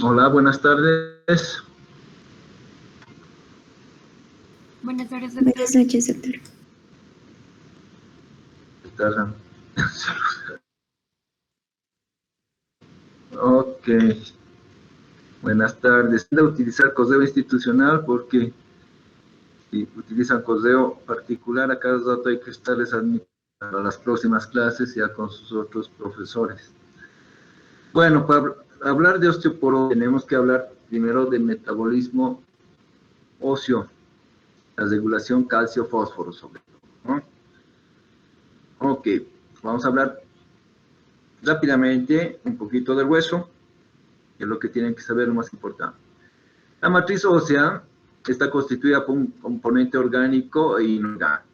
Hola, buenas tardes. Buenas tardes, doctor. Buenas noches, doctor. Ok. Buenas tardes. De utilizar correo institucional porque si utilizan correo particular, a cada rato hay que estarles admitiendo a las próximas clases ya con sus otros profesores. Bueno, para hablar de osteoporosis tenemos que hablar primero del metabolismo óseo, la regulación calcio-fósforo sobre todo, ¿no? Ok, vamos a hablar rápidamente un poquito del hueso, que es lo que tienen que saber lo más importante. La matriz ósea está constituida por un componente orgánico e inorgánico.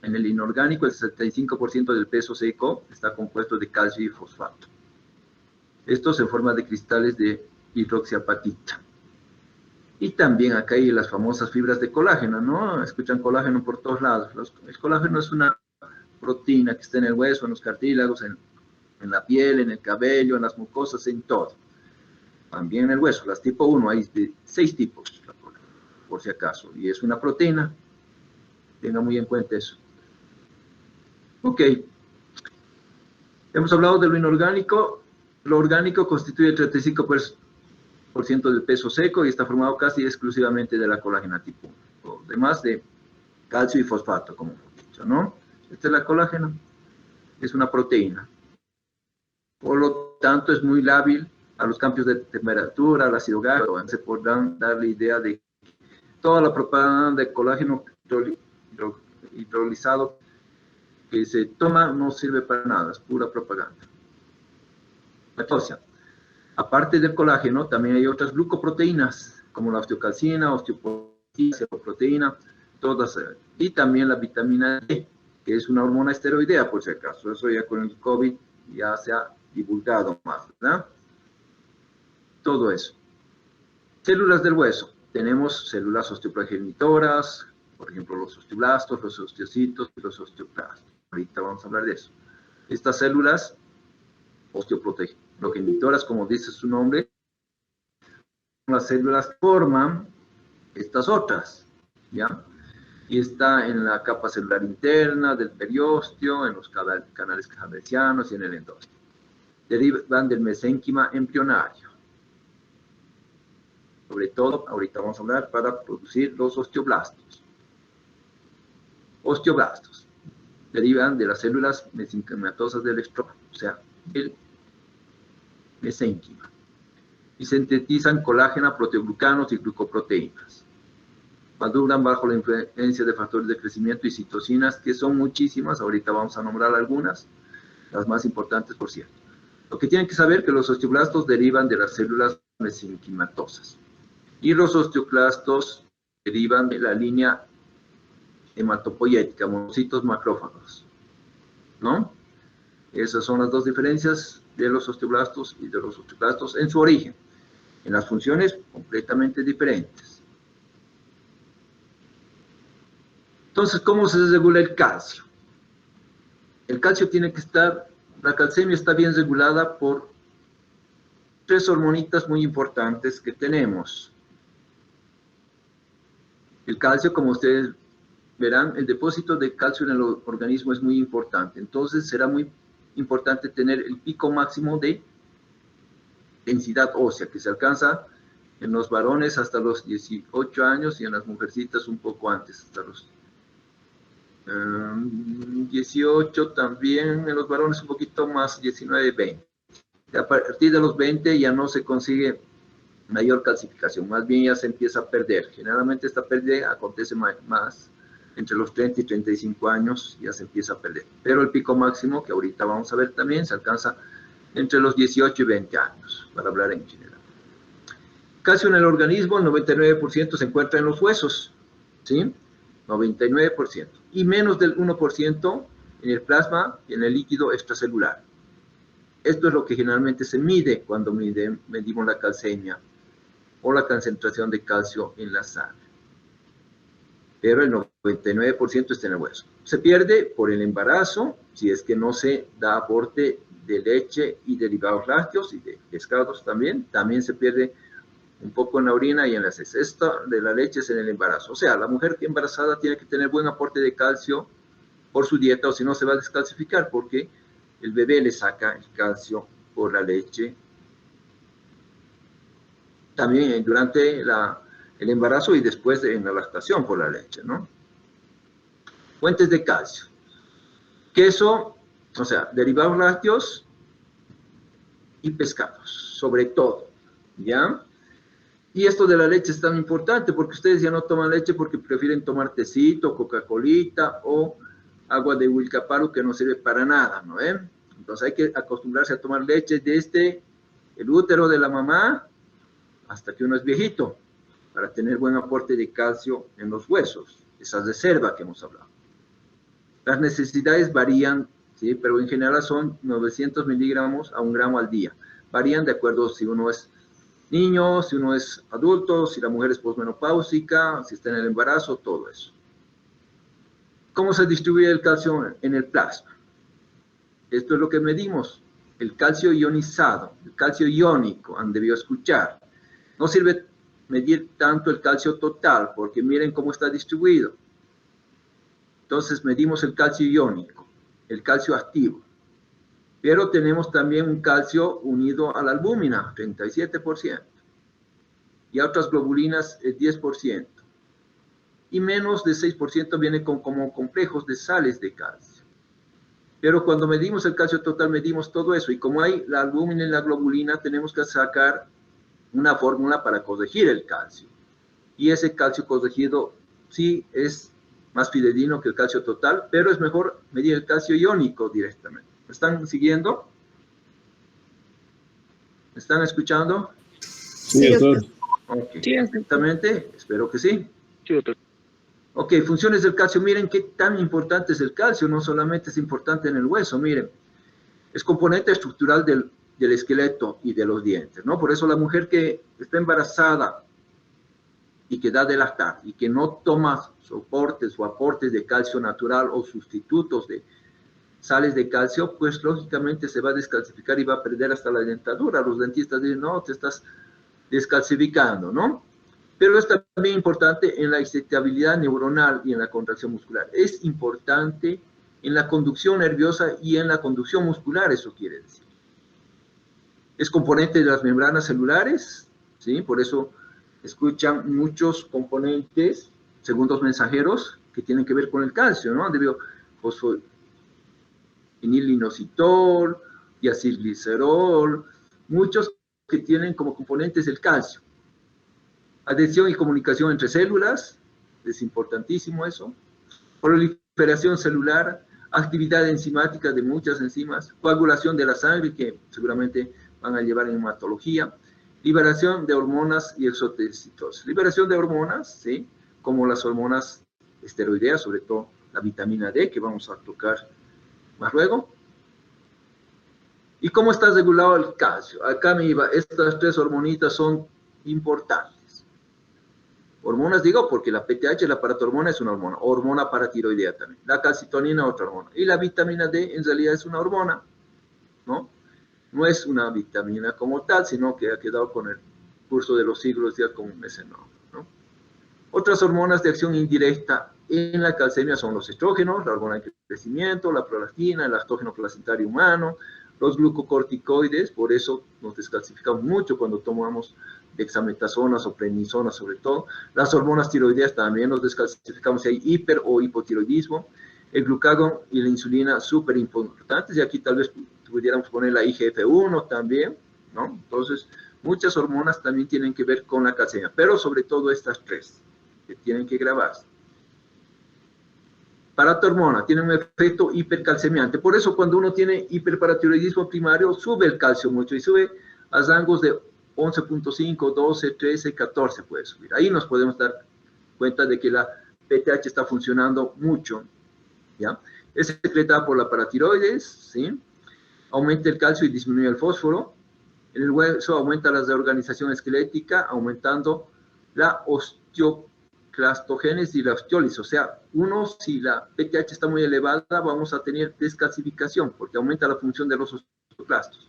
En el inorgánico, el 75% del peso seco está compuesto de calcio y fosfato. Estos en forma de cristales de hidroxiapatita. Y también acá hay las famosas fibras de colágeno, ¿no? Escuchan colágeno por todos lados. El colágeno es una proteína que está en el hueso, en los cartílagos, en la piel, en el cabello, en las mucosas, en todo. También en el hueso, las tipo 1, hay de 6 tipos, por si acaso, y es una proteína. Tenga muy en cuenta eso. Ok. Hemos hablado de lo inorgánico. Lo orgánico constituye el 35% del peso seco y está formado casi exclusivamente de la colágena tipo 1, además de calcio y fosfato, como hemos dicho, ¿no? Esta es la colágena, es una proteína. Por lo tanto, es muy lábil a los cambios de temperatura, al ácido gástrico. Se podrán dar la idea de toda la propaganda de colágeno hidrolizado que se toma no sirve para nada, es pura propaganda. Entonces, aparte del colágeno, también hay otras glucoproteínas, como la osteocalcina, osteoproteína, todas, y también la vitamina D, que es una hormona esteroidea, por si acaso. Eso ya con el COVID ya se ha divulgado más, ¿verdad? Todo eso. Células del hueso. Tenemos células osteoprogenitoras, por ejemplo, los osteoblastos, los osteocitos y los osteoclastos. Ahorita vamos a hablar de eso. Estas células osteoprogenitoras, como dice su nombre, son las células que forman estas otras, ¿ya? Y está en la capa celular interna del periósteo, en los canales cabecianos y en el endósteno. Derivan del mesénquima embrionario. Sobre todo, ahorita vamos a hablar para producir los osteoblastos. Osteoblastos derivan de las células mesenquimatosas del estroma, o sea, el mesénquima, y sintetizan colágeno, proteoglucanos y glucoproteínas. Maduran bajo la influencia de factores de crecimiento y citocinas, que son muchísimas. Ahorita vamos a nombrar algunas, las más importantes, por cierto. Lo que tienen que saber es que los osteoblastos derivan de las células mesenquimatosas y los osteoclastos derivan de la línea hematopoyética, monocitos macrófagos, ¿no? Esas son las dos diferencias de los osteoblastos y de los osteoclastos en su origen. En las funciones, completamente diferentes. Entonces, ¿cómo se regula el calcio? El calcio tiene que estar, la calcemia está bien regulada por 3 hormonitas muy importantes que tenemos. El calcio, como ustedes verán, el depósito de calcio en el organismo es muy importante. Entonces, será muy importante tener el pico máximo de densidad ósea, que se alcanza en los varones hasta los 18 años y en las mujercitas un poco antes, hasta los 18 también, en los varones un poquito más, 19, 20. A partir de los 20 ya no se consigue mayor calcificación, más bien ya se empieza a perder. Generalmente esta pérdida acontece más entre los 30 y 35 años, ya se empieza a perder. Pero el pico máximo, que ahorita vamos a ver también, se alcanza entre los 18 y 20 años, para hablar en general. Calcio en el organismo, el 99% se encuentra en los huesos, ¿sí? 99%. Y menos del 1% en el plasma y en el líquido extracelular. Esto es lo que generalmente se mide cuando medimos la calcemia o la concentración de calcio en la sangre. Pero el 99% está en el hueso. Se pierde por el embarazo, si es que no se da aporte de leche y derivados lácteos y de pescados también se pierde un poco en la orina y en las heces. Esto de la leche es en el embarazo. O sea, la mujer que embarazada tiene que tener buen aporte de calcio por su dieta, o si no se va a descalcificar, porque el bebé le saca el calcio por la leche. También durante el embarazo y después en la lactación por la leche, ¿no? Fuentes de calcio. Queso, o sea, derivados lácteos y pescados, sobre todo, ¿ya? Y esto de la leche es tan importante porque ustedes ya no toman leche porque prefieren tomar tecito, Coca-Colita o agua de Wilcaparo que no sirve para nada, ¿no? Entonces hay que acostumbrarse a tomar leche desde el útero de la mamá hasta que uno es viejito, para tener buen aporte de calcio en los huesos, esa reserva que hemos hablado. Las necesidades varían, ¿sí? Pero en general son 900 miligramos a 1 gramo al día. Varían de acuerdo si uno es niño, si uno es adulto, si la mujer es posmenopáusica, si está en el embarazo, todo eso. ¿Cómo se distribuye el calcio en el plasma? Esto es lo que medimos, el calcio ionizado, el calcio iónico, han debido escuchar. No sirve medir tanto el calcio total, porque miren cómo está distribuido. Entonces medimos el calcio iónico, el calcio activo. Pero tenemos también un calcio unido a la albúmina, 37%. Y a otras globulinas, 10%. Y menos de 6% viene como complejos de sales de calcio. Pero cuando medimos el calcio total, medimos todo eso. Y como hay la albúmina y la globulina, tenemos que sacar una fórmula para corregir el calcio. Y ese calcio corregido sí es más fidedigno que el calcio total, pero es mejor medir el calcio iónico directamente. ¿Me están siguiendo? ¿Me están escuchando? Sí, doctor. Ok, exactamente, espero que sí. Sí, doctor. Ok, funciones del calcio. Miren qué tan importante es el calcio, no solamente es importante en el hueso, miren. Es componente estructural del esqueleto y de los dientes, ¿no? Por eso la mujer que está embarazada y que da de lactar y que no toma soportes o aportes de calcio natural o sustitutos de sales de calcio, pues lógicamente se va a descalcificar y va a perder hasta la dentadura. Los dentistas dicen, no, te estás descalcificando, ¿no? Pero es también importante en la excitabilidad neuronal y en la contracción muscular. Es importante en la conducción nerviosa y en la conducción muscular, eso quiere decir. Es componente de las membranas celulares, ¿sí? Por eso escuchan muchos componentes, segundos mensajeros, que tienen que ver con el calcio, ¿no? Debido fosfoinilinocitol, diacilglicerol, muchos que tienen como componentes el calcio. Adhesión y comunicación entre células, es importantísimo eso. Proliferación celular, actividad enzimática de muchas enzimas, coagulación de la sangre, que seguramente van a llevar en hematología, liberación de hormonas y exotecitosis. Liberación de hormonas, ¿sí? Como las hormonas esteroideas, sobre todo la vitamina D, que vamos a tocar más luego. ¿Y cómo está regulado el calcio? Acá me iba, estas 3 hormonitas son importantes. Hormonas digo porque la PTH, la paratormona, es una hormona, hormona paratiroidea también. La calcitonina, otra hormona. Y la vitamina D en realidad es una hormona, ¿no? No es una vitamina como tal, sino que ha quedado con el curso de los siglos ya con ese nombre, ¿no? Otras hormonas de acción indirecta en la calcemia son los estrógenos, la hormona de crecimiento, la prolactina, el lactógeno placentario humano, los glucocorticoides, por eso nos descalcificamos mucho cuando tomamos dexametasona o prednisona sobre todo. Las hormonas tiroideas también nos descalcificamos si hay hiper o hipotiroidismo. El glucagón y la insulina súper importantes, y aquí tal vez pudiéramos poner la IGF-1 también, ¿no? Entonces, muchas hormonas también tienen que ver con la calcemia, pero sobre todo estas 3 que tienen que grabarse. Paratormona tiene un efecto hipercalcemiante, por eso cuando uno tiene hiperparatiroidismo primario, sube el calcio mucho y sube a rangos de 11.5, 12, 13, 14 puede subir. Ahí nos podemos dar cuenta de que la PTH está funcionando mucho, ¿ya? Es secretada por la paratiroides, ¿sí? Aumenta el calcio y disminuye el fósforo. En el hueso aumenta la reorganización esquelética, aumentando la clastogénesis y la osteólisis. O sea, si la PTH está muy elevada, vamos a tener descalcificación, porque aumenta la función de los osteoclastos.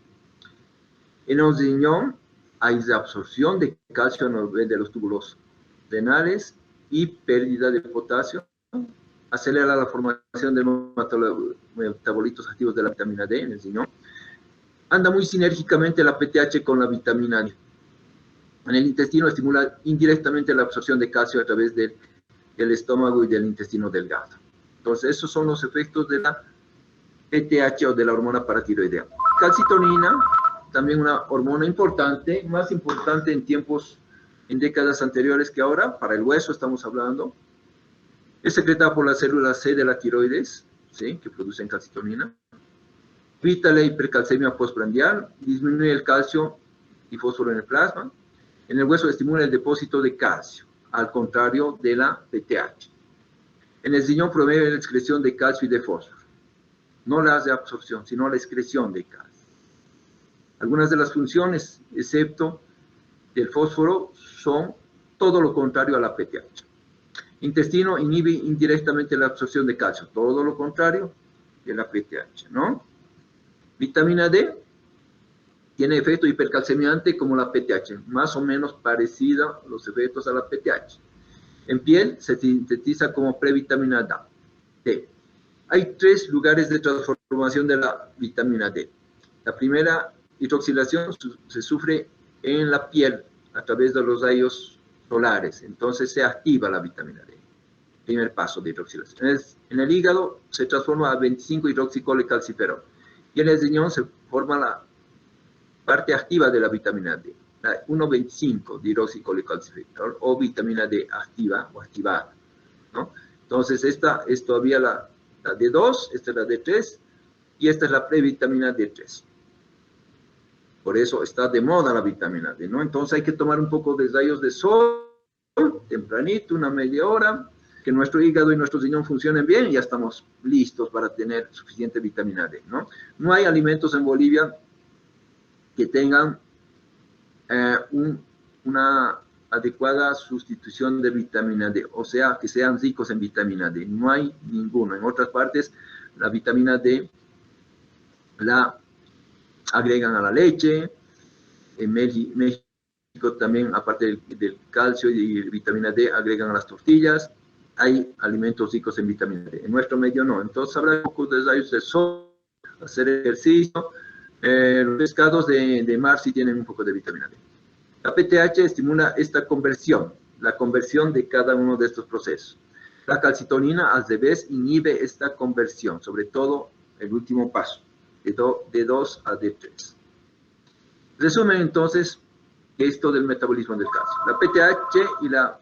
En el riñón hay absorción de calcio a nivel de los túbulos renales y pérdida de potasio. Acelera la formación de metabolitos activos de la vitamina D en el riñón. Anda muy sinérgicamente la PTH con la vitamina D. En el intestino estimula indirectamente la absorción de calcio a través del estómago y del intestino delgado. Entonces, esos son los efectos de la PTH o de la hormona paratiroidea. Calcitonina, también una hormona importante, más importante en décadas anteriores que ahora, para el hueso estamos hablando. Es secretada por la célula C de la tiroides, ¿sí?, que producen calcitonina. Evita la hipercalcemia postprandial, disminuye el calcio y fósforo en el plasma. En el hueso estimula el depósito de calcio, al contrario de la PTH. En el riñón promueve la excreción de calcio y de fósforo. No la de absorción, sino la excreción de calcio. Algunas de las funciones, excepto del fósforo, son todo lo contrario a la PTH. Intestino inhibe indirectamente la absorción de calcio, todo lo contrario de la PTH, ¿no? Vitamina D tiene efecto hipercalcemiante como la PTH, más o menos parecido los efectos a la PTH. En piel se sintetiza como previtamina D. Hay 3 lugares de transformación de la vitamina D. La primera hidroxilación se sufre en la piel a través de los rayos solares, entonces se activa la vitamina D. Primer paso de hidroxilación. En el hígado se transforma a 25-hidroxicolecalciferol y en el riñón se forma la parte activa de la vitamina D, la 1,25 hidroxicolecalciferol o vitamina D activa o activada, ¿no? Entonces esta es todavía la D2, esta es la D3 y esta es la previtamina D3. Por eso está de moda la vitamina D, ¿no? Entonces hay que tomar un poco de rayos de sol, tempranito, una media hora, que nuestro hígado y nuestro riñón funcionen bien y ya estamos listos para tener suficiente vitamina D, ¿no? No hay alimentos en Bolivia que tengan una adecuada sustitución de vitamina D, o sea, que sean ricos en vitamina D. No hay ninguno. En otras partes, la vitamina D la agregan a la leche. En México también, aparte del calcio y vitamina D, agregan a las tortillas. Hay alimentos ricos en vitamina D. En nuestro medio no. Entonces habrá un poco de rayos de sol, hacer ejercicio. Los pescados de mar sí tienen un poco de vitamina D. La PTH estimula esta conversión, la conversión de cada uno de estos procesos. La calcitonina, al revés, inhibe esta conversión, sobre todo el último paso, de D2 a D3. Resumen entonces esto del metabolismo del calcio. La PTH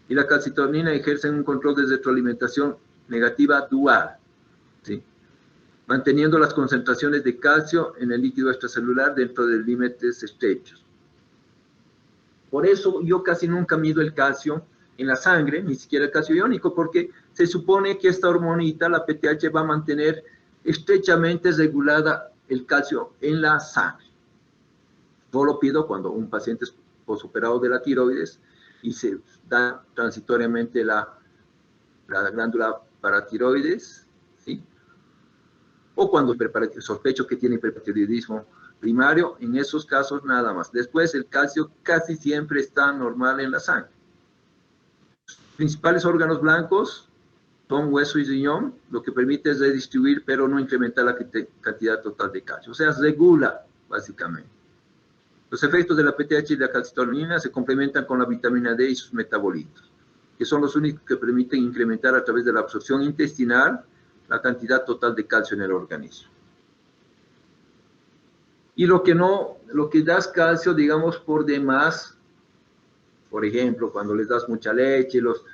y la calcitonina ejercen un control de retroalimentación negativa dual, ¿sí?, manteniendo las concentraciones de calcio en el líquido extracelular dentro de límites estrechos. Por eso yo casi nunca mido el calcio en la sangre, ni siquiera el calcio iónico, porque se supone que esta hormonita, la PTH, va a mantener estrechamente regulada el calcio en la sangre. Yo lo pido cuando un paciente es posoperado de la tiroides y se da transitoriamente la glándula paratiroides, ¿sí?, o cuando sospecho que tiene hiperparatiriodismo primario, en esos casos nada más. Después el calcio casi siempre está normal en la sangre. Los principales órganos blancos son hueso y riñón, lo que permite es redistribuir pero no incrementar la cantidad total de calcio, o sea, regula básicamente. Los efectos de la PTH y la calcitonina se complementan con la vitamina D y sus metabolitos, que son los únicos que permiten incrementar a través de la absorción intestinal la cantidad total de calcio en el organismo. Y lo que das calcio, digamos, por demás, por ejemplo, cuando les das mucha leche, los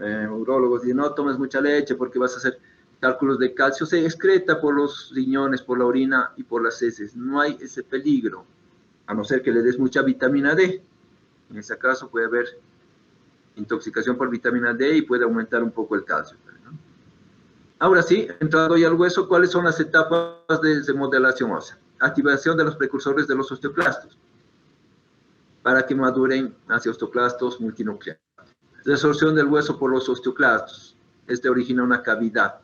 urólogos dicen, no tomes mucha leche porque vas a hacer cálculos de calcio, se excreta por los riñones, por la orina y por las heces. No hay ese peligro, a no ser que le des mucha vitamina D. En ese caso puede haber intoxicación por vitamina D y puede aumentar un poco el calcio. Ahora sí, entrando ya al hueso, ¿cuáles son las etapas de remodelación ósea? Activación de los precursores de los osteoclastos para que maduren hacia osteoclastos multinucleares. Desorción del hueso por los osteoclastos. Este origina una cavidad.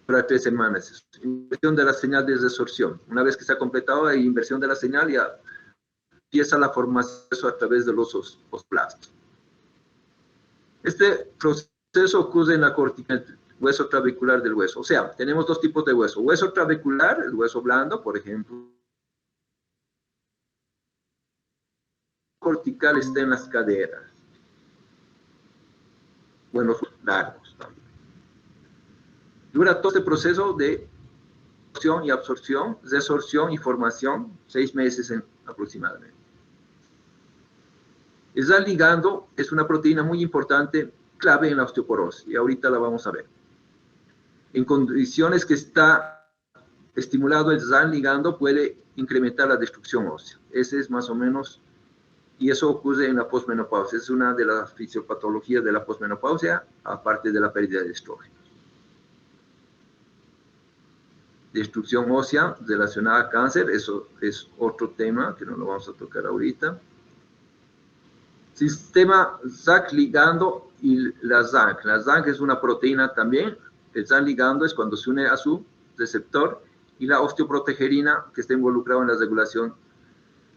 Dura 3 semanas. Inversión de la señal de desorción. Una vez que se ha completado la inversión de la señal, ya empieza la formación a través de los osteoclastos. Este proceso ocurre en la corteza, el hueso trabecular del hueso. O sea, tenemos dos tipos de hueso. Hueso trabecular, el hueso blando, por ejemplo. Cortical está en las caderas. Bueno, largos también. Dura todo este proceso de absorción y absorción, desorción y formación, 6 meses aproximadamente. El ZAN ligando es una proteína muy importante, clave en la osteoporosis, y ahorita la vamos a ver. En condiciones que está estimulado el ZAN ligando, puede incrementar la destrucción ósea. Ese es más o menos, y eso ocurre en la posmenopausia. Es una de las fisiopatologías de la posmenopausia, aparte de la pérdida de estrógeno. Destrucción ósea relacionada a cáncer, eso es otro tema que no lo vamos a tocar ahorita. Sistema ZANK ligando y la ZANK. La ZANK es una proteína también. El ZANK ligando es cuando se une a su receptor, y la osteoprotegerina que está involucrada en la regulación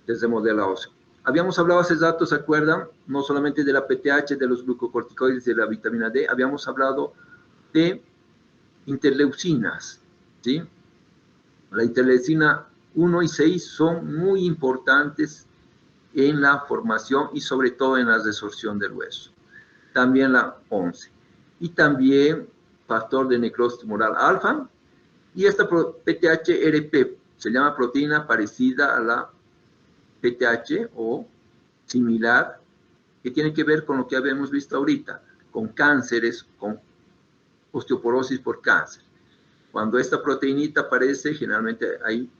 del remodelo óseo. Habíamos hablado hace rato, ¿se acuerdan? No solamente de la PTH, de los glucocorticoides, de la vitamina D, habíamos hablado de interleucinas, ¿sí? La interleucina 1 y 6 son muy importantes en la formación y sobre todo en la desorción del hueso. También la 11. Y también factor de necrosis tumoral alfa. Y esta PTH-RP se llama proteína parecida a la PTH o similar, que tiene que ver con lo que habíamos visto ahorita, con cánceres, con osteoporosis por cáncer. Cuando esta proteinita aparece, generalmente ahí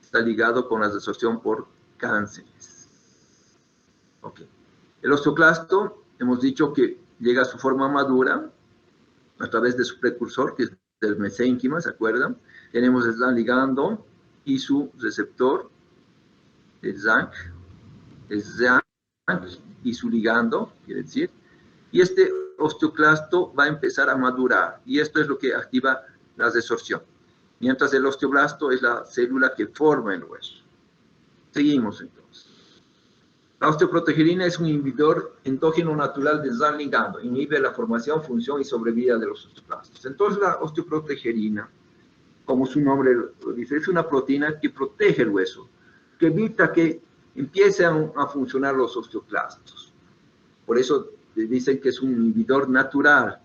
está ligado con la desorción por cánceres. Okay. El osteoclasto, hemos dicho que llega a su forma madura a través de su precursor, que es el mesénquima, ¿se acuerdan? Tenemos el ZANK ligando y su receptor, el ZANK y su ligando, quiere decir, y este osteoclasto va a empezar a madurar, y esto es lo que activa la desorción, mientras el osteoblasto es la célula que forma el hueso. Seguimos entonces. La osteoprotegerina es un inhibidor endógeno natural del ZANK ligando, inhibe la formación, función y sobrevida de los osteoclastos. Entonces la osteoprotegerina, como su nombre lo dice, es una proteína que protege el hueso, que evita que empiecen a funcionar los osteoclastos. Por eso dicen que es un inhibidor natural,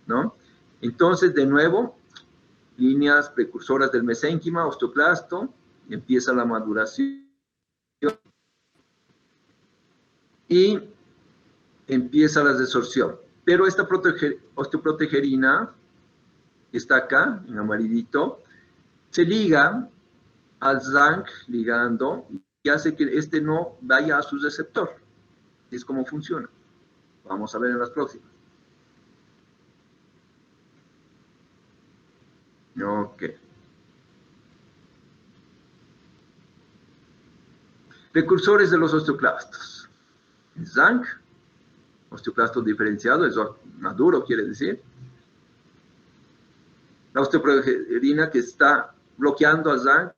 ¿no? Entonces, de nuevo, líneas precursoras del mesénquima, osteoclasto, empieza la maduración y empieza la desorción. Pero esta osteoprotegerina, que está acá, en amarillito, se liga al ZANK ligando y hace que este no vaya a su receptor. Es como funciona. Vamos a ver en las próximas. Ok. Precursores de los osteoclastos. ZANK, osteoclasto diferenciado, es maduro, quiere decir. La osteoprotegerina que está bloqueando a ZANK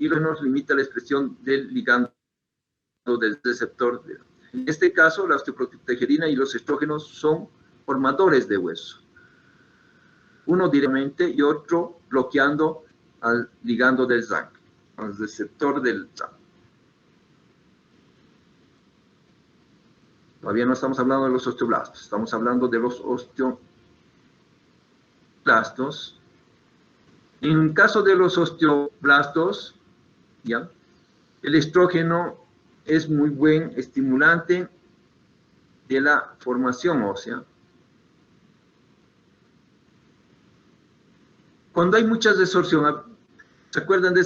y nos limita la expresión del ligando del receptor. En este caso, la osteoprotegerina y los estrógenos son formadores de hueso. Uno directamente y otro bloqueando al ligando del ZANK, al receptor del ZANK. Todavía no estamos hablando de los osteoblastos, estamos hablando de los osteoblastos. En el caso de los osteoblastos, ¿ya? El estrógeno es muy buen estimulante de la formación ósea. Cuando hay mucha desorción, ¿se acuerdan de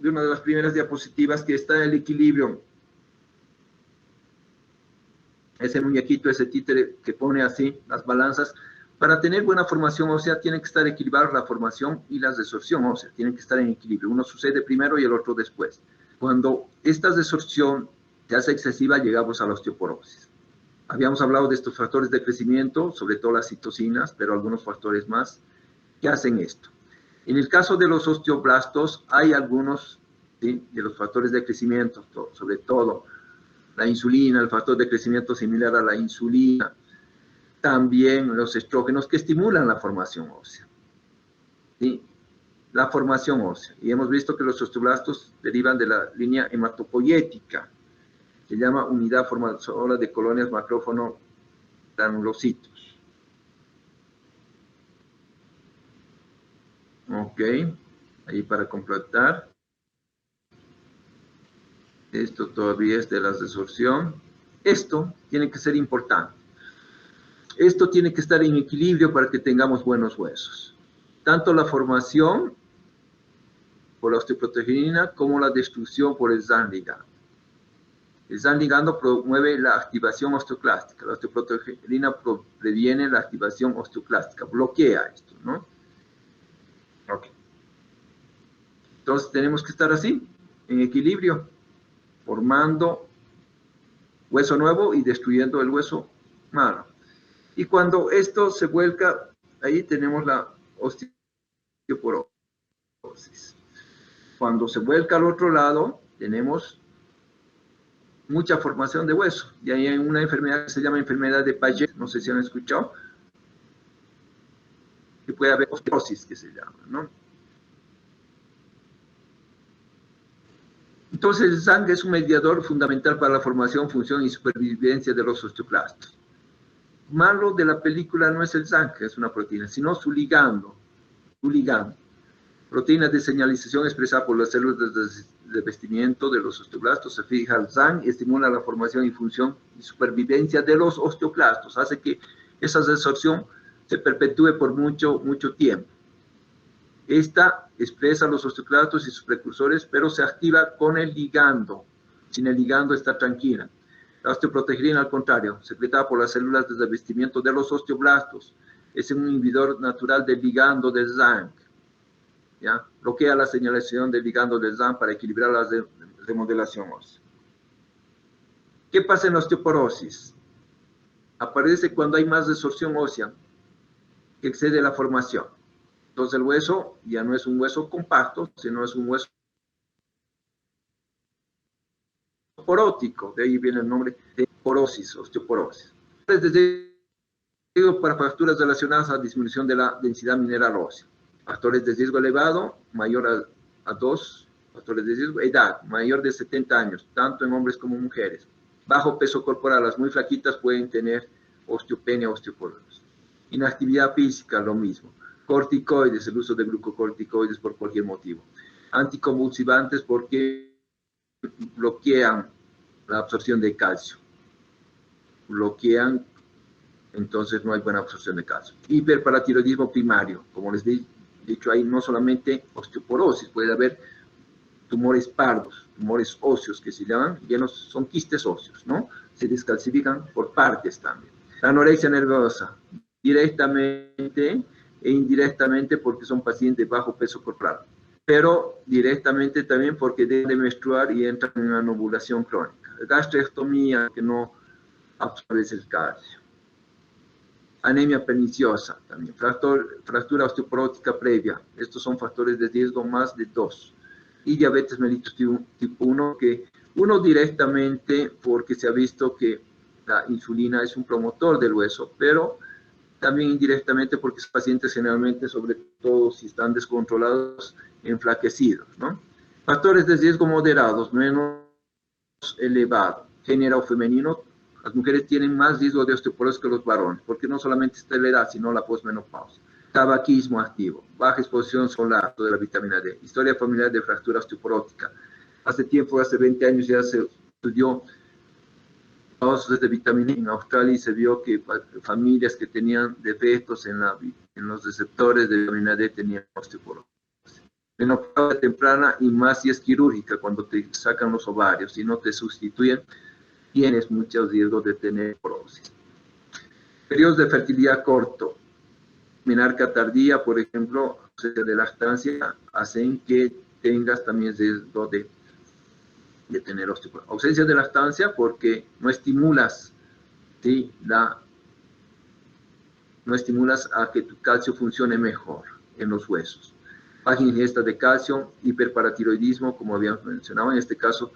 una de las primeras diapositivas que está el equilibrio? Ese muñequito, ese títere que pone así las balanzas. Para tener buena formación ósea, tiene que estar equilibrada la formación y la desorción ósea. Tienen que estar en equilibrio. Uno sucede primero y el otro después. Cuando esta desorción se hace excesiva, llegamos a la osteoporosis. Habíamos hablado de estos factores de crecimiento, sobre todo las citocinas, pero algunos factores más que hacen esto. En el caso de los osteoblastos, hay algunos, ¿sí?, de los factores de crecimiento, sobre todo la insulina, el factor de crecimiento similar a la insulina, también los estrógenos que estimulan la formación ósea, ¿sí?, la formación ósea. Y hemos visto que los osteoblastos derivan de la línea hematopoyética, se llama unidad formadora de colonias macrófago-granulocitos. Ok, ahí para completar. Esto todavía es de la desorción. Esto tiene que ser importante. Esto tiene que estar en equilibrio para que tengamos buenos huesos. Tanto la formación por la osteoproteína como la destrucción por el SAN ligando. El SAN ligando promueve la activación osteoclástica. La osteoproteína previene la activación osteoclástica, bloquea esto, ¿no? Ok. Entonces tenemos que estar así, en equilibrio, formando hueso nuevo y destruyendo el hueso malo. Y cuando esto se vuelca, ahí tenemos la osteoporosis. Cuando se vuelca al otro lado, tenemos mucha formación de hueso. Y ahí hay una enfermedad que se llama enfermedad de Paget, no sé si han escuchado, que puede haber osteoporosis, que se llama, ¿no? Entonces el SANG es un mediador fundamental para la formación, función y supervivencia de los osteoclastos. Malo de la película no es el SANG, que es una proteína, sino su ligando. Proteína de señalización expresada por las células de revestimiento de los osteoblastos, se fija al SANG y estimula la formación y función y supervivencia de los osteoclastos. Hace que esa desorción se perpetúe por mucho tiempo. Esta expresa los osteoclastos y sus precursores, pero se activa con el ligando. Sin el ligando está tranquila. La osteoproteína, al contrario, secretada por las células de revestimiento de los osteoblastos, es un inhibidor natural del ligando del SANG. ¿Ya? Bloquea la señalización del ligando del SANG para equilibrar la remodelación ósea. ¿Qué pasa en la osteoporosis? Aparece cuando hay más desorción ósea que excede la formación. Entonces el hueso ya no es un hueso compacto, sino es un hueso porótico. De ahí viene el nombre de porosis, osteoporosis. Para fracturas relacionadas a disminución de la densidad mineral ósea. Factores de riesgo elevado, mayor a 2. Factores de riesgo, edad, mayor de 70 años, tanto en hombres como mujeres. Bajo peso corporal, las muy flaquitas pueden tener osteopenia, osteoporosis. Inactividad física, lo mismo. Corticoides, el uso de glucocorticoides por cualquier motivo. Anticonvulsivantes porque bloquean la absorción de calcio. Bloquean, entonces no hay buena absorción de calcio. Hiperparatiroidismo primario, como les he dicho, hay no solamente osteoporosis, puede haber tumores pardos, tumores óseos que se llaman, ya no son quistes óseos, ¿no? Se descalcifican por partes también. La anorexia nerviosa, directamente e indirectamente porque son pacientes de bajo peso corporal, pero directamente también porque dejan de menstruar y entran en una ovulación crónica. Gastrectomía, que no absorbe el calcio. Anemia perniciosa también, fractura osteoporótica previa, estos son factores de riesgo más de 2. Y diabetes mellitus tipo 1, que uno directamente porque se ha visto que la insulina es un promotor del hueso, pero también indirectamente porque los pacientes generalmente, sobre todo si están descontrolados, enflaquecidos, ¿no? Factores de riesgo moderados, menos elevado, género femenino, las mujeres tienen más riesgo de osteoporosis que los varones, porque no solamente está la edad, sino la posmenopausia. Tabaquismo activo, baja exposición solar de la vitamina D, historia familiar de fractura osteoporótica. Hace tiempo, hace 20 años ya se estudió dosis de vitamina D en Australia y se vio que familias que tenían defectos en los receptores de vitamina D tenían osteoporosis. Menopausia temprana y más si es quirúrgica, cuando te sacan los ovarios y no te sustituyen, tienes muchos riesgos de tener osteoporosis. Periodos de fertilidad corto, menarca tardía, por ejemplo, de lactancia, hacen que tengas también riesgo de tener osteoporosis. Ausencia de lactancia porque no estimulas ¿sí? No estimulas a que tu calcio funcione mejor en los huesos. Baja ingesta de calcio, hiperparatiroidismo, como habíamos mencionado, en este caso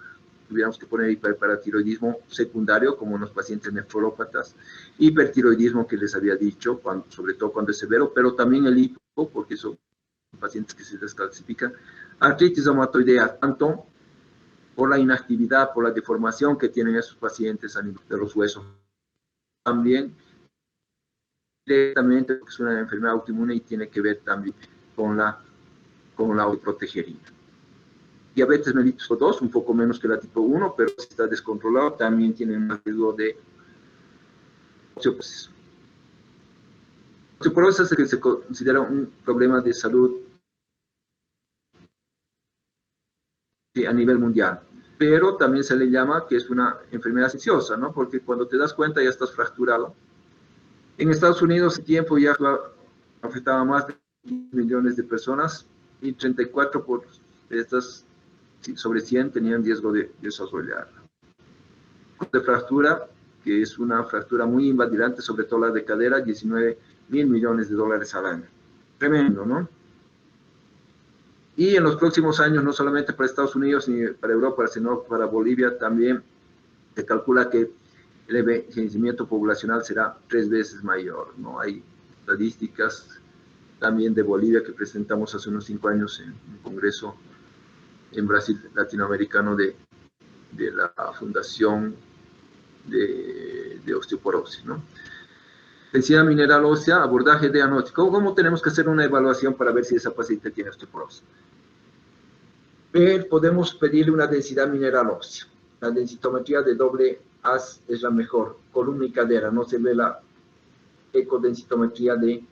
tuviéramos que poner hiperparatiroidismo secundario, como en los pacientes nefrópatas, hipertiroidismo que les había dicho, sobre todo cuando es severo, pero también el hipo, porque son pacientes que se descalcifican, artritis reumatoidea, tanto por la inactividad, por la deformación que tienen esos pacientes a nivel de los huesos, también directamente porque es una enfermedad autoinmune y tiene que ver también con la autoprotegerina. Diabetes mellitus tipo 2, un poco menos que la tipo 1, pero si está descontrolado también tiene un riesgo de osteoporosis. Osteoporosis es el que se considera un problema de salud a nivel mundial, pero también se le llama que es una enfermedad silenciosa, ¿no? Porque cuando te das cuenta ya estás fracturado. En Estados Unidos, el tiempo ya afectaba a más de 15 millones de personas y 34 de estas sobre 100 tenían riesgo de desarrollarla. De fractura, que es una fractura muy invalidante, sobre todo la de cadera, 19 mil millones de dólares al año. Tremendo, ¿no? Y en los próximos años, no solamente para Estados Unidos ni para Europa, sino para Bolivia también, se calcula que el envejecimiento poblacional será 3 veces mayor, ¿no? Hay estadísticas también de Bolivia que presentamos hace unos 5 años en un congreso en Brasil latinoamericano de la Fundación de Osteoporosis, ¿no? Densidad mineral ósea, abordaje diagnóstico. ¿Cómo tenemos que hacer una evaluación para ver si esa paciente tiene osteoporosis? Podemos pedirle una densidad mineral ósea. La densitometría de doble haz es la mejor, columna y cadera, no se ve la ecodensitometría de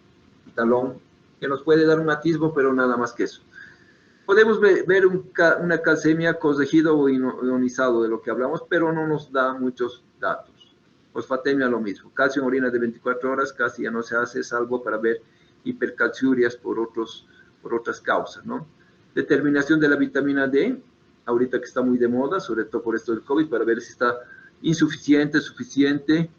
talón, que nos puede dar un atisbo, pero nada más que eso. Podemos ver una calcemia corregido o ionizado de lo que hablamos, pero no nos da muchos datos. Fosfatemia lo mismo. Calcio en orina de 24 horas casi ya no se hace, salvo para ver hipercalciurias por otras causas, ¿no? Determinación de la vitamina D, ahorita que está muy de moda, sobre todo por esto del COVID, para ver si está insuficiente, suficiente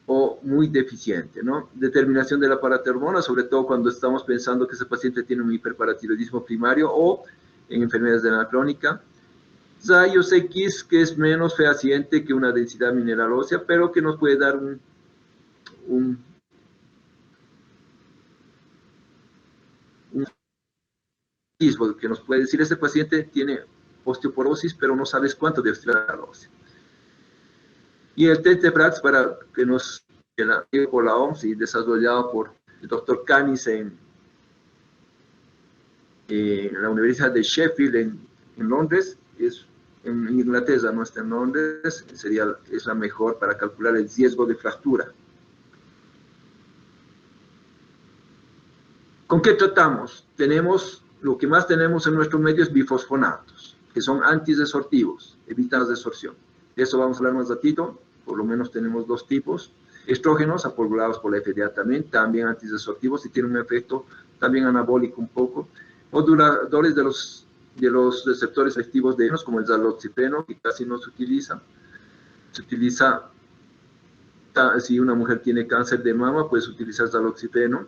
o muy deficiente, ¿no? Determinación de la paratermona, sobre todo cuando estamos pensando que ese paciente tiene un hiperparatiroidismo primario o en enfermedades de la crónica. Rayos X, que es menos fehaciente que una densidad mineral ósea, pero que nos puede dar un que nos puede decir, este paciente tiene osteoporosis, pero no sabes cuánto de osteoporosis ósea. Y el TT-FRAX, para que nos por la OMS y desarrollado por el doctor Canis en la Universidad de Sheffield en Londres, es en Inglaterra, no está en Londres, es la mejor para calcular el riesgo de fractura. ¿Con qué tratamos? Lo que más tenemos en nuestro medio es bifosfonatos, que son antidesortivos, evitan la desorción. De eso vamos a hablar más ratito, por lo menos tenemos 2 tipos. Estrógenos, apoblados por la FDA también antidesortivos y tienen un efecto también anabólico un poco. Moduladores de los receptores selectivos de ellos, como el zaloxifeno, que casi no se utiliza. Se utiliza, si una mujer tiene cáncer de mama, puedes utilizar zaloxifeno.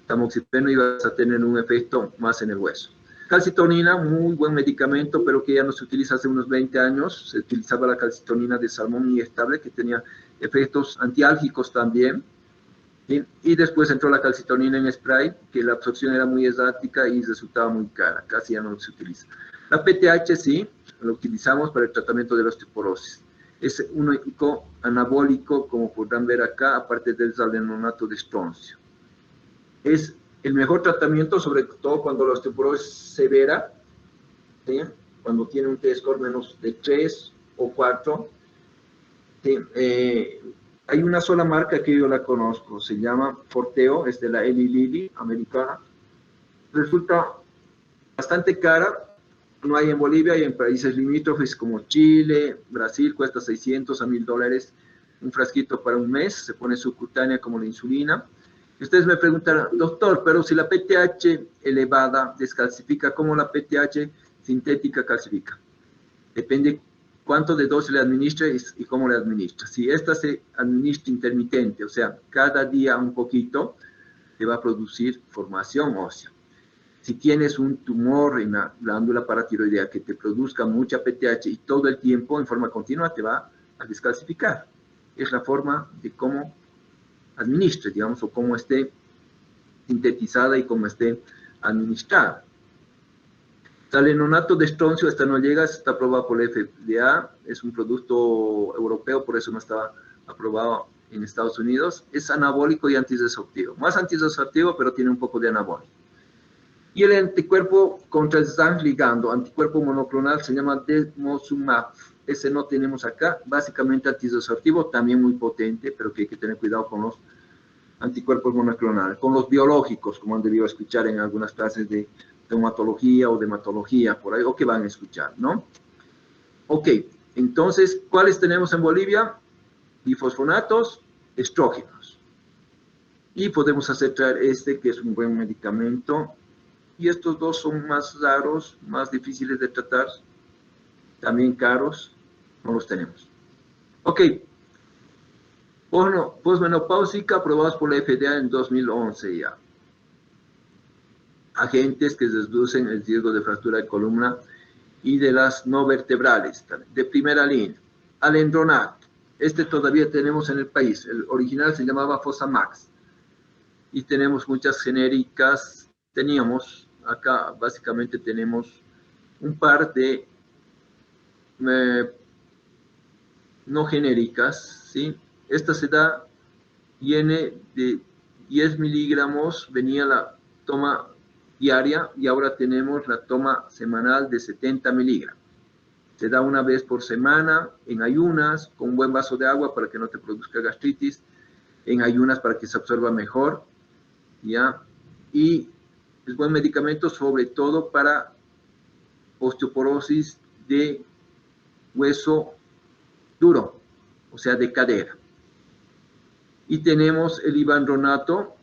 Tamoxifeno y vas a tener un efecto más en el hueso. Calcitonina, muy buen medicamento, pero que ya no se utiliza hace unos 20 años. Se utilizaba la calcitonina de salmón y estable, que tenía efectos antiálgicos también. Y después entró la calcitonina en spray, que la absorción era muy errática y resultaba muy cara, casi ya no se utiliza. La PTH sí, lo utilizamos para el tratamiento de la osteoporosis. Es un único anabólico, como podrán ver acá, aparte del salenonato de estroncio. Es el mejor tratamiento, sobre todo cuando la osteoporosis severa, ¿sí? Cuando tiene un T-score menos de 3 o 4. ¿Sí? Hay una sola marca que yo la conozco, se llama Forteo, es de la Eli Lilly americana. Resulta bastante cara, no hay en Bolivia, hay en países limítrofes como Chile, Brasil, cuesta 600 a $1000, un frasquito para un mes, se pone subcutánea como la insulina. Y ustedes me preguntarán, doctor, pero si la PTH elevada descalcifica, ¿cómo la PTH sintética calcifica? Depende cuánto de dosis le administra y cómo le administra. Si esta se administra intermitente, o sea, cada día un poquito, te va a producir formación ósea. Si tienes un tumor en la glándula paratiroidea que te produzca mucha PTH y todo el tiempo en forma continua, te va a descalcificar. Es la forma de cómo administre, digamos, o cómo esté sintetizada y cómo esté administrada. Salenonato de estroncio, esta no llega, está aprobado por la FDA, es un producto europeo, por eso no estaba aprobado en Estados Unidos. Es anabólico y antidesorptivo. Más antidesorptivo, pero tiene un poco de anabólico. Y el anticuerpo contra el SARS ligando, anticuerpo monoclonal, se llama Denosumab. Ese no tenemos acá, básicamente antidesorptivo, también muy potente, pero que hay que tener cuidado con los anticuerpos monoclonales, con los biológicos, como han debido escuchar en algunas clases de reumatología o de hematología, por ahí, o que van a escuchar, ¿no? Ok, entonces, ¿cuáles tenemos en Bolivia? Bifosfonatos, estrógenos. Y podemos hacer traer este, que es un buen medicamento, y estos dos son más raros, más difíciles de tratar, también caros, no los tenemos. Ok, bueno, posmenopáusica, aprobados por la FDA en 2011 ya. Agentes que reducen el riesgo de fractura de columna y de las no vertebrales, de primera línea. Alendronat, este todavía tenemos en el país, el original se llamaba Fosamax, y tenemos muchas genéricas, teníamos, acá básicamente tenemos un par de no genéricas, ¿sí? Esta se da, viene de 10 miligramos, venía la toma diaria y ahora tenemos la toma semanal de 70 miligramos. Se da una vez por semana, en ayunas, con un buen vaso de agua para que no te produzca gastritis, en ayunas para que se absorba mejor, ¿ya? Y es buen medicamento sobre todo para osteoporosis de hueso duro, o sea, de cadera. Y tenemos el ivandronato,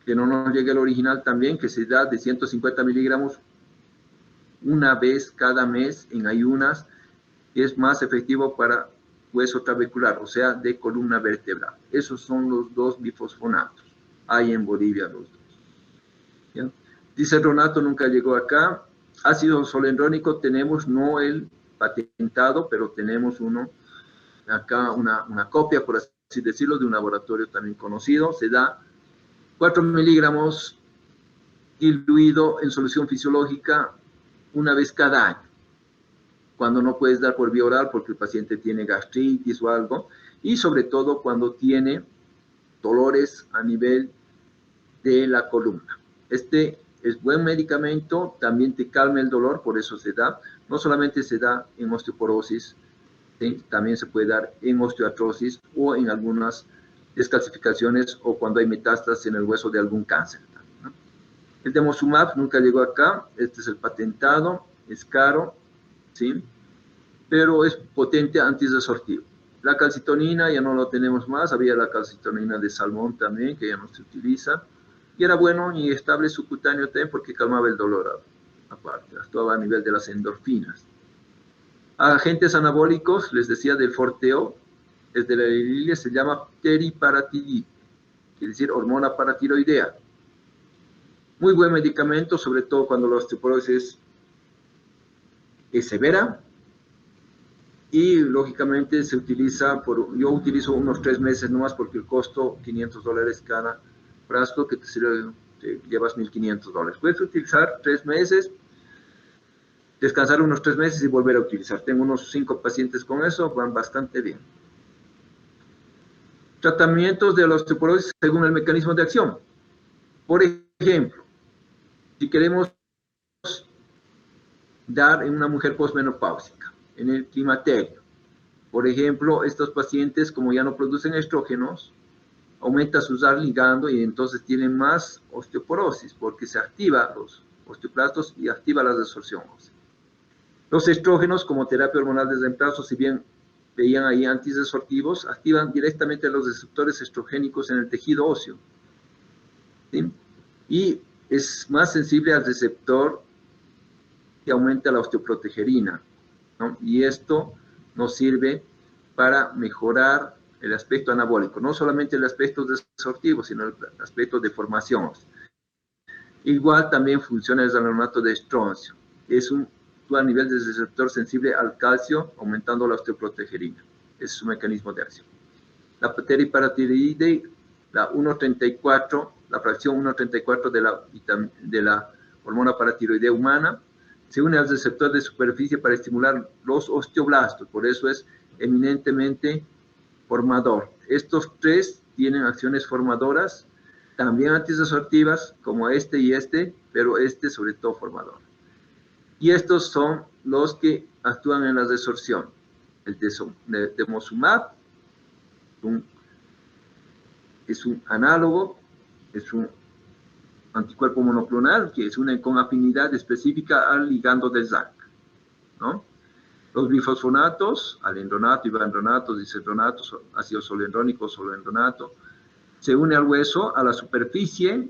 que no nos llega el original también, que se da de 150 miligramos una vez cada mes en ayunas, que es más efectivo para hueso trabecular, o sea, de columna vertebral. Esos son los dos bifosfonatos. Hay en Bolivia los dos. ¿Ya? Diserronato nunca llegó acá. Ácido solendrónico tenemos, no el patentado, pero tenemos uno acá, una copia, por así decirlo, de un laboratorio también conocido. Se da 4 miligramos diluido en solución fisiológica una vez cada año, cuando no puedes dar por vía oral porque el paciente tiene gastritis o algo, y sobre todo cuando tiene dolores a nivel de la columna. Este es buen medicamento, también te calma el dolor, por eso se da. No solamente se da en osteoporosis, ¿sí? También se puede dar en osteoartrosis o en algunas descalcificaciones o cuando hay metástasis en el hueso de algún cáncer, ¿no? El Denosumab nunca llegó acá, este es el patentado, es caro, ¿sí? Pero es potente antidesortivo. La calcitonina ya no lo tenemos más, había la calcitonina de salmón también, que ya no se utiliza, y era bueno y estable subcutáneo también porque calmaba el dolor aparte, actuaba a nivel de las endorfinas. Agentes anabólicos, les decía del Forteo, es de la Lililia, se llama teriparatidina, quiere decir hormona paratiroidea. Muy buen medicamento, sobre todo cuando la osteoporosis es severa, y lógicamente se utiliza, yo utilizo unos 3 meses nomás porque el costo $500 cada frasco, que te llevas $1,500. Puedes utilizar 3 meses, descansar unos 3 meses y volver a utilizar. Tengo unos 5 pacientes con eso, van bastante bien. Tratamientos de la osteoporosis según el mecanismo de acción. Por ejemplo, si queremos dar en una mujer posmenopáusica, en el climaterio, por ejemplo, estos pacientes, como ya no producen estrógenos, aumenta su SAR ligando y entonces tienen más osteoporosis porque se activa los osteoplastos y activa la resorción ósea. Los estrógenos, como terapia hormonal de reemplazo, si bien veían ahí antiresortivos, activan directamente los receptores estrogénicos en el tejido óseo, ¿sí? Y es más sensible al receptor que aumenta la osteoprotegerina. ¿no? Y esto nos sirve para mejorar el aspecto anabólico, no solamente el aspecto desortivo, sino el aspecto de formación. Igual también funciona el salmonato de estroncio. Actúa a nivel de receptor sensible al calcio, aumentando la osteoprotegerina. Ese es su mecanismo de acción. La teriparatiroide, la 1,34, la fracción 1,34 de la hormona paratiroidea humana, se une al receptor de superficie para estimular los osteoblastos, por eso es eminentemente formador. Estos tres tienen acciones formadoras, también antidesortivas, como este y este, pero este sobre todo formador. Y estos son los que actúan en la desorción. El denosumab es un análogo, es un anticuerpo monoclonal que se une con afinidad específica al ligando del ZAC, ¿no? Los bifosfonatos, alendronato, ibandronato, disedronato, ácido solendrónico, solendronato, se une al hueso, a la superficie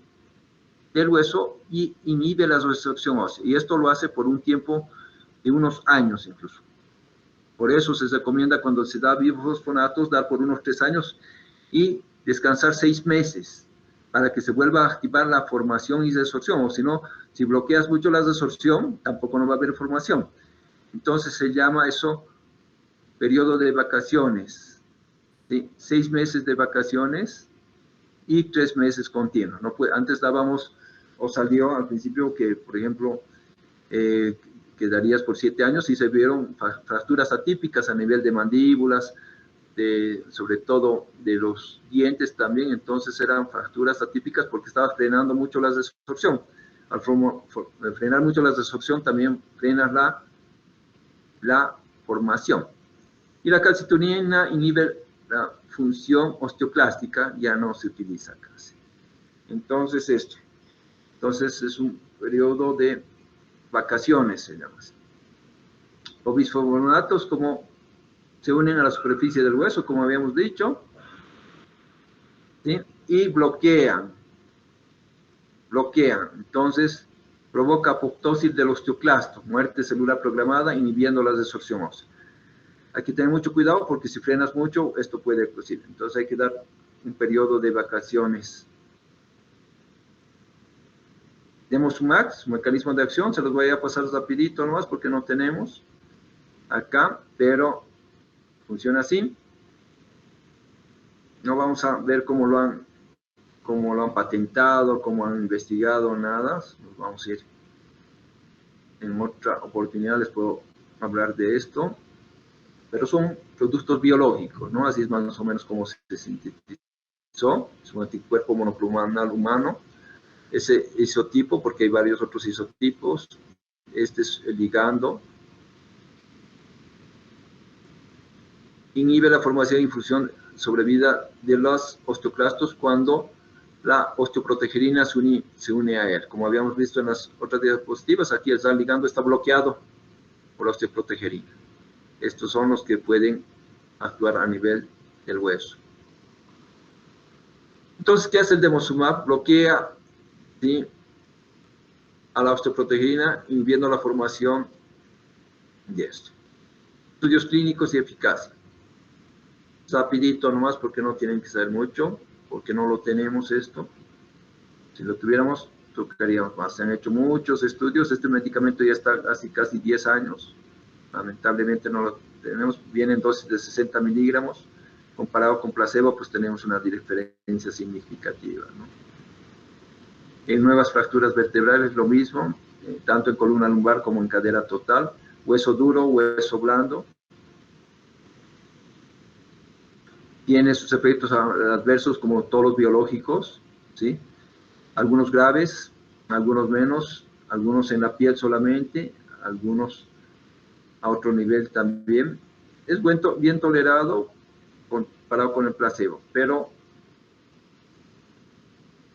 del hueso y inhibe la resorción ósea. Y esto lo hace por un tiempo de unos años incluso. Por eso se recomienda cuando se da bifosfonatos, dar por unos 3 años y descansar 6 meses para que se vuelva a activar la formación y resorción. O si no, si bloqueas mucho la resorción, tampoco no va a haber formación. Entonces se llama eso periodo de vacaciones, ¿sí? 6 meses de vacaciones y 3 meses continuos. No puede, antes dábamos, o salió al principio que, por ejemplo, quedarías por 7 años y se vieron fracturas atípicas a nivel de mandíbulas, sobre todo de los dientes también, entonces eran fracturas atípicas porque estaba frenando mucho la resorción. Al frenar mucho la resorción también frenas la formación. Y la calcitonina inhibe la función osteoclástica, ya no se utiliza casi. Entonces es un periodo de vacaciones, se llama así. Los bisfosfonatos, como se unen a la superficie del hueso, como habíamos dicho, ¿sí? Y bloquean. Entonces, provoca apoptosis del osteoclasto, muerte celular programada, inhibiendo la desorción ósea. Hay que tener mucho cuidado porque si frenas mucho, esto puede ocurrir. Entonces hay que dar un periodo de vacaciones. Denosumab, su mecanismo de acción, se los voy a pasar rapidito nomás porque no tenemos acá, pero funciona así. No vamos a ver cómo lo han patentado, cómo han investigado, nada. Nos vamos a ir en otra oportunidad, les puedo hablar de esto. Pero son productos biológicos, ¿no? Así es más o menos como se sintetizó. Es un anticuerpo monoclonal humano. Ese isotipo, porque hay varios otros isotipos. Este es el ligando. Inhibe la formación y infusión sobrevida de los osteoclastos cuando la osteoprotegerina se une a él. Como habíamos visto en las otras diapositivas, aquí el ligando está bloqueado por la osteoprotegerina. Estos son los que pueden actuar a nivel del hueso. Entonces, ¿qué hace el denosumab? Bloquea, ¿sí?, a la osteoprotegerina, inhibiendo la formación de esto. Estudios clínicos y eficacia. Rapidito nomás porque no tienen que saber mucho, porque no lo tenemos esto. Si lo tuviéramos, tocaríamos más. Se han hecho muchos estudios. Este medicamento ya está hace casi 10 años. Lamentablemente no lo tenemos, viene en dosis de 60 miligramos, comparado con placebo, pues tenemos una diferencia significativa, ¿no? En nuevas fracturas vertebrales lo mismo, tanto en columna lumbar como en cadera total, hueso duro, hueso blando. Tiene sus efectos adversos como todos los biológicos, ¿sí? Algunos graves, algunos menos, algunos en la piel solamente, algunos a otro nivel también. Es bien tolerado comparado con el placebo, pero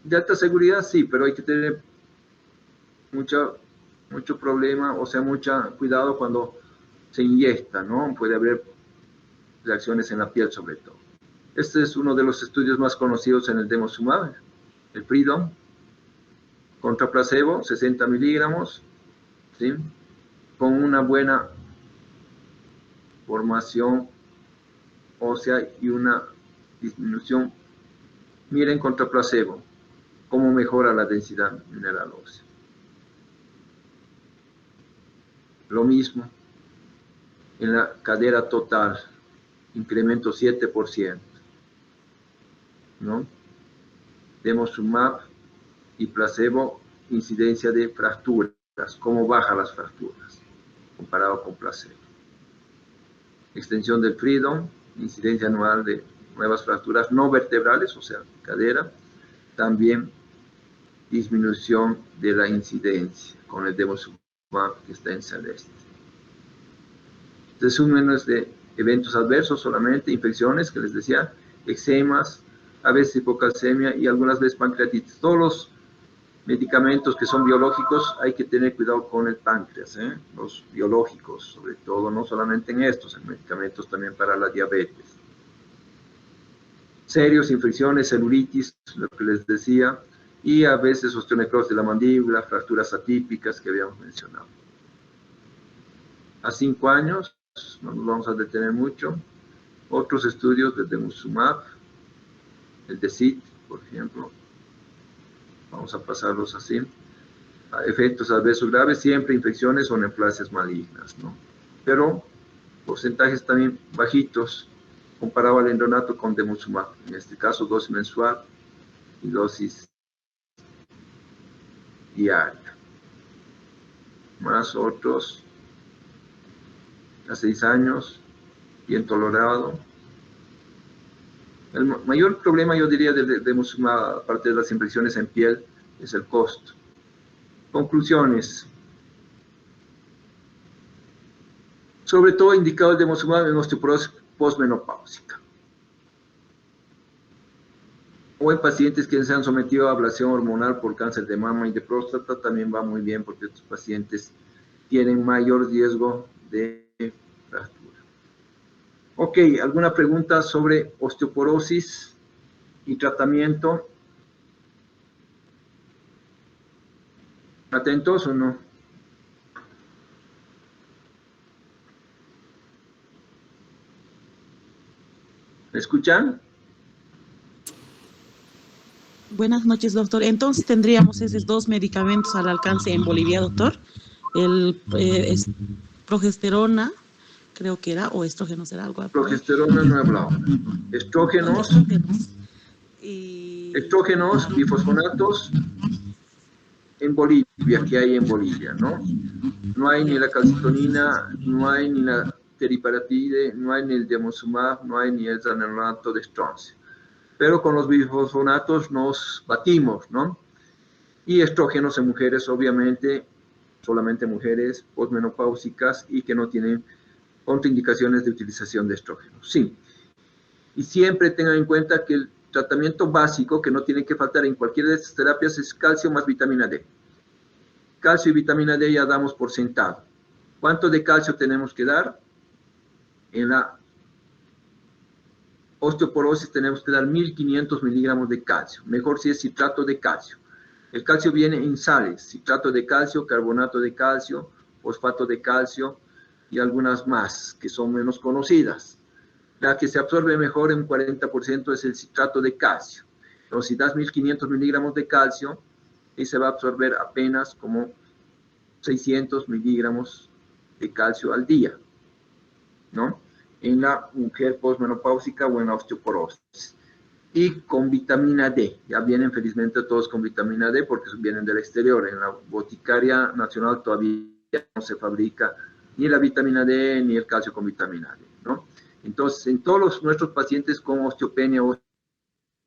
de alta seguridad sí, pero hay que tener mucho problema, o sea, mucho cuidado cuando se inyecta, ¿no? Puede haber reacciones en la piel sobre todo. Este es uno de los estudios más conocidos en el denosumab, el Freedom, contra placebo, 60 miligramos, ¿sí?, con una buena formación ósea y una disminución. Miren contra placebo, cómo mejora la densidad mineral ósea. Lo mismo en la cadera total, incremento 7%, ¿no? Denosumab y placebo, incidencia de fracturas, cómo baja las fracturas, comparado con placebo. Extensión del freedom, incidencia anual de nuevas fracturas no vertebrales, o sea, cadera, también disminución de la incidencia con el denosumab que está en celeste. Resúmenes de eventos adversos solamente, infecciones que les decía, eczemas, a veces hipocalcemia y algunas veces pancreatitis. Todos los medicamentos que son biológicos hay que tener cuidado con el páncreas, los biológicos, sobre todo, no solamente en estos, en medicamentos también para la diabetes. Serios, infecciones, celulitis, lo que les decía, y a veces osteonecrosis de la mandíbula, fracturas atípicas que habíamos mencionado. A 5 años, no nos vamos a detener mucho, otros estudios de denosumab, el DECIT, por ejemplo, vamos a pasarlos así. Efectos adversos graves, siempre infecciones o neoplasias malignas, ¿no? Pero porcentajes también bajitos comparado al endronato con denosumab, en este caso dosis mensual y dosis diaria. Más otros a 6 años, bien tolerado. El mayor problema, yo diría, de denosumab, aparte de las infecciones en piel, es el costo. Conclusiones. Sobre todo indicado el denosumab en osteoporosis postmenopáusica o en pacientes que se han sometido a ablación hormonal por cáncer de mama y de próstata, también va muy bien porque estos pacientes tienen mayor riesgo de fractura. Ok, ¿alguna pregunta sobre osteoporosis y tratamiento? ¿Atentos o no? ¿Me escuchan? Buenas noches, doctor. Entonces tendríamos esos dos medicamentos al alcance en Bolivia, doctor. El progesterona, creo que era, o estrógeno, será algo. Progesterona no he hablado. Estrógenos, estrógenos, bifosfonatos en Bolivia, que hay en Bolivia, ¿no? No hay ni la calcitonina, no hay ni la teriparatide, no hay ni el denosumab, no hay ni el granulonato de stroncio. Pero con los bifosfonatos nos batimos, ¿no? Y estrógenos en mujeres, obviamente, solamente mujeres posmenopáusicas y que no tienen contraindicaciones de utilización de estrógenos. Sí. Y siempre tengan en cuenta que el tratamiento básico que no tiene que faltar en cualquiera de estas terapias es calcio más vitamina D. Calcio y vitamina D ya damos por sentado. ¿Cuánto de calcio tenemos que dar? En la osteoporosis tenemos que dar 1500 miligramos de calcio. Mejor si es citrato de calcio. El calcio viene en sales, citrato de calcio, carbonato de calcio, fosfato de calcio y algunas más que son menos conocidas. La que se absorbe mejor en un 40% es el citrato de calcio. Entonces, si das 1500 miligramos de calcio, y se va a absorber apenas como 600 miligramos de calcio al día, ¿no? En la mujer posmenopáusica o en la osteoporosis. Y con vitamina D, ya vienen felizmente todos con vitamina D porque vienen del exterior. En la boticaria nacional todavía no se fabrica ni la vitamina D ni el calcio con vitamina D, ¿no? Entonces, en todos nuestros pacientes con osteopenia o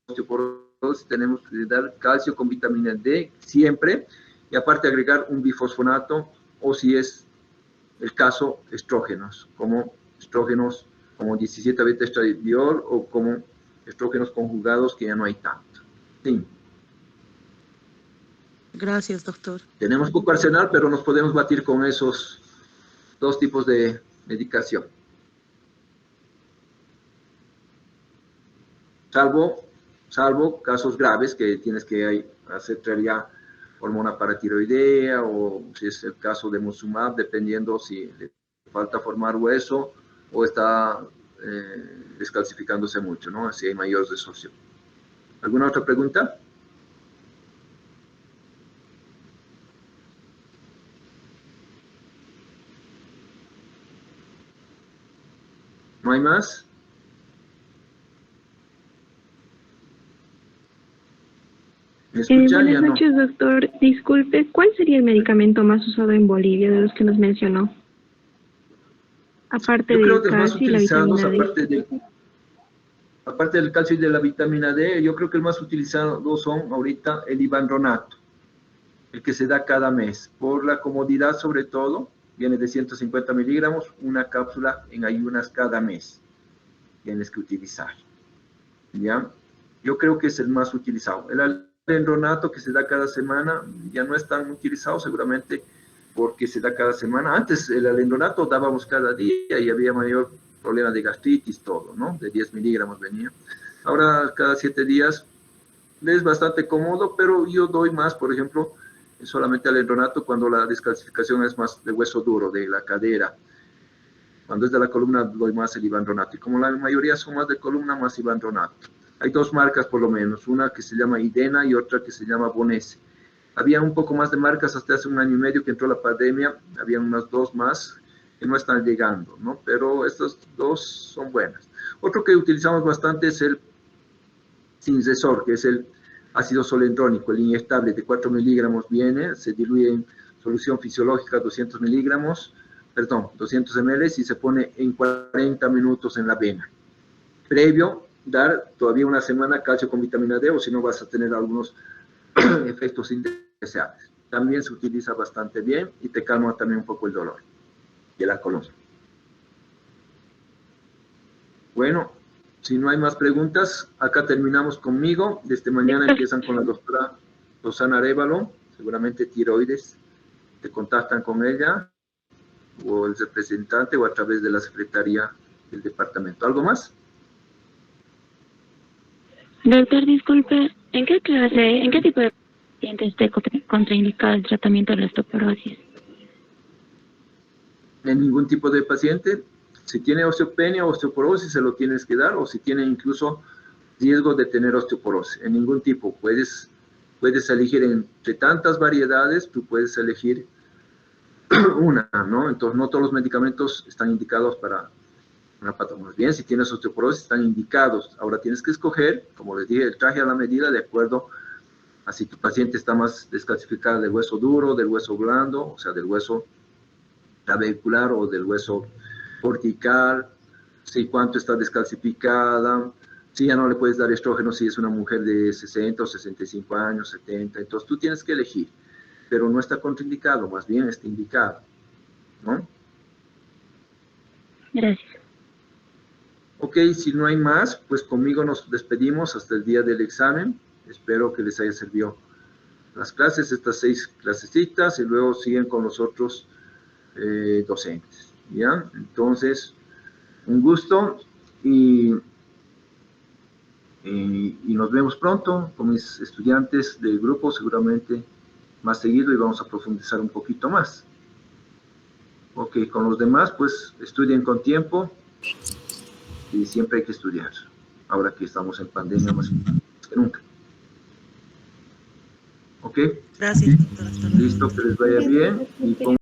osteoporosis tenemos que dar calcio con vitamina D siempre y aparte agregar un bifosfonato o si es el caso estrógenos como 17-beta-estradiol o como estrógenos conjugados que ya no hay tanto. Sí. Gracias, doctor. Tenemos poco arsenal, pero nos podemos batir con esos dos tipos de medicación. Salvo casos graves que tienes que hacer ya hormona paratiroidea o si es el caso de denosumab, dependiendo si le falta formar hueso o está descalcificándose mucho, ¿no? Si hay mayor resorción. ¿Alguna otra pregunta? ¿No hay más? ¿Me escuchan? Buenas Ya no. noches, doctor. Disculpe, ¿cuál sería el medicamento más usado en Bolivia de los que nos mencionó? Aparte Yo creo del que los más calcio y la utilizados, vitamina D. aparte del calcio y de la vitamina D, yo creo que el más utilizado son ahorita el ivandronato, el que se da cada mes, por la comodidad sobre todo, viene de 150 miligramos, una cápsula en ayunas cada mes, tienes que utilizar, ¿ya? Yo creo que es el más utilizado. El alendronato que se da cada semana ya no es tan utilizado seguramente porque se da cada semana. Antes el alendronato dábamos cada día y había mayor problema de gastritis, todo, ¿no? De 10 miligramos venía. Ahora cada 7 días es bastante cómodo, pero yo doy más, por ejemplo, solamente alendronato cuando la descalcificación es más de hueso duro, de la cadera. Cuando es de la columna doy más el ivandronato. Y como la mayoría son más de columna, más ivandronato. Hay dos marcas por lo menos, una que se llama Idena y otra que se llama Bonese. Había un poco más de marcas hasta hace un año y medio que entró la pandemia, había unas dos más que no están llegando, ¿no? Pero estas dos son buenas. Otro que utilizamos bastante es el Cinresor, que es el ácido solendrónico, el inyectable de 4 miligramos viene, se diluye en solución fisiológica 200 miligramos, perdón, 200 ml y se pone en 40 minutos en la vena. Previo, dar todavía una semana calcio con vitamina D o si no vas a tener algunos efectos indeseables. También se utiliza bastante bien y te calma también un poco el dolor de la columna. Bueno, si no hay más preguntas, acá terminamos conmigo. Desde mañana empiezan con la doctora Rosana Arévalo, seguramente tiroides. Te contactan con ella o el representante o a través de la secretaría del departamento. ¿Algo más? Doctor, disculpe, ¿en qué tipo de paciente esté contraindicado el tratamiento de la osteoporosis? En ningún tipo de paciente. Si tiene osteopenia o osteoporosis, se lo tienes que dar, o si tiene incluso riesgo de tener osteoporosis. En ningún tipo. Puedes elegir entre tantas variedades, tú puedes elegir una, ¿no? Entonces, no todos los medicamentos están indicados para una patología. Bien, si tienes osteoporosis, están indicados. Ahora tienes que escoger, como les dije, el traje a la medida de acuerdo a si tu paciente está más descalcificado del hueso duro, del hueso blando, o sea, del hueso trabecular o del hueso cortical, si cuánto está descalcificada, si ya no le puedes dar estrógeno si es una mujer de 60 o 65 años, 70, entonces tú tienes que elegir, pero no está contraindicado, más bien está indicado, ¿no? Gracias. Ok, si no hay más, pues conmigo nos despedimos hasta el día del examen. Espero que les haya servido las clases, estas 6 clasecitas, y luego siguen con los otros docentes, ¿ya? Entonces, un gusto y nos vemos pronto con mis estudiantes del grupo, seguramente más seguido, y vamos a profundizar un poquito más. Ok, con los demás, pues estudien con tiempo y siempre hay que estudiar, ahora que estamos en pandemia más que nunca. Ok. Gracias, doctora. Hasta luego. Listo, que les vaya bien y